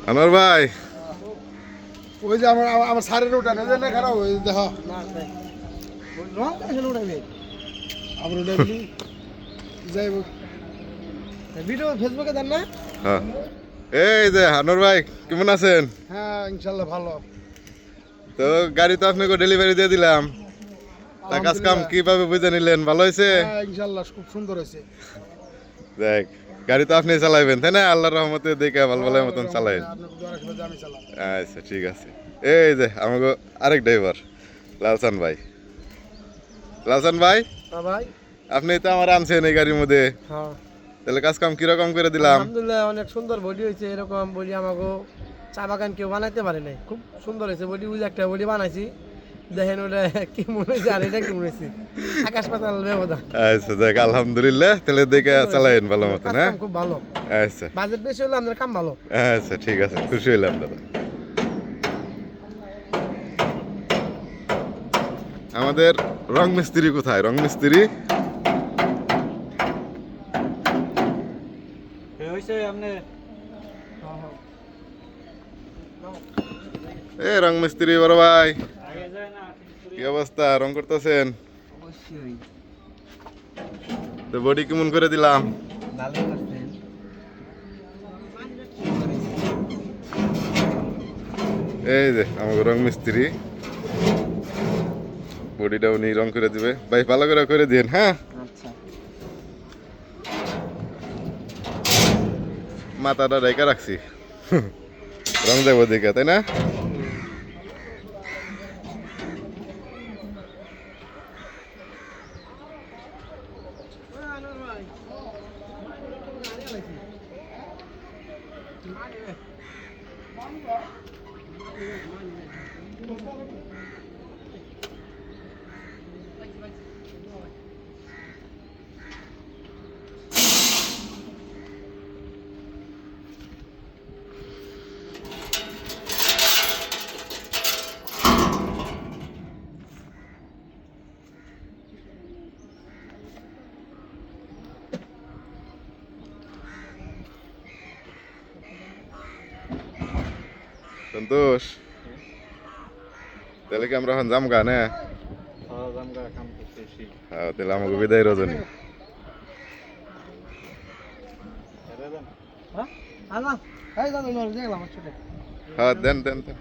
আনোয়ার ভাই, ওই যে আমার আমার সারের উঠানে যে না খারাপ ওই দেখ আবার উঠাবি যাই ভিডিও ফেসবুকে দেন না? হ্যাঁ এই যে আনোয়ার ভাই কেমন আছেন? হ্যাঁ ইনশাল্লাহ ভালো। তো গাড়ি তো আপনাকে ডেলিভারি দিয়ে দিলাম, তা কাজ কাম কিভাবে বুঝে নিলেন? ভালো হয়েছে? হ্যাঁ ইনশাল্লাহ খুব সুন্দর হয়েছে। দেখ গাড়ি তো আপনি চালাইবেন তাই না? আল্লাহর রহমতে দেখে ভালো ভালো মতন চালাইন। আচ্ছা ঠিক আছে। এই যে আমাকে আরেক ড্রাইভার লালসান ভাই। লালসান ভাই, হ্যাঁ ভাই। আপনি তো আমার আনছেন এই গাড়ির মধ্যে, হ্যাঁ তাহলে কাজ কাম কিরকম করে দিলাম? আলহামদুলিল্লাহ অনেক সুন্দর বডি হয়েছে। এরকম বডি আমাকে চা বাগান কেউ বানাইতে পারে নাই, খুব সুন্দর হয়েছে বডি। ওই একটা বডি বানাইছি, দেখেন ওটা কি মনে হয়েছে আর এটা কি মনে হয়েছে, আকাশ পাতাল ব্যবধান। আচ্ছা দেখ আলহামদুলিল্লাহ, তাহলে দেখে চালাইন ভালো মতন। হ্যাঁ খুব ভালো। আচ্ছা বাজেট বেশি হলে আমাদের কাম ভালো। আচ্ছা ঠিক আছে, খুশি হইলাম দাদা। আমাদের রং মিস্ত্রি কোথায়? রং মিস্ত্রি এ রং মিস্ত্রি বড় ভাই, কি অবস্থা? রং করতেছেন? তো বডি কেমন করে দিলাম? এই যে আমাকে রং মিস্ত্রি, বডিটা উনি রং করে দিবে। ভাই ভালো করে দিন। হ্যাঁ মাথাটা রেখে রাখছি রং দেবো দিকে, তাই না? সন্তোষ, তাহলে কি আমরা এখন যাম গা না? হ্যাঁ তাহলে আমাকে বিদায় রজনী। হ্যাঁ দেন দেন দেন।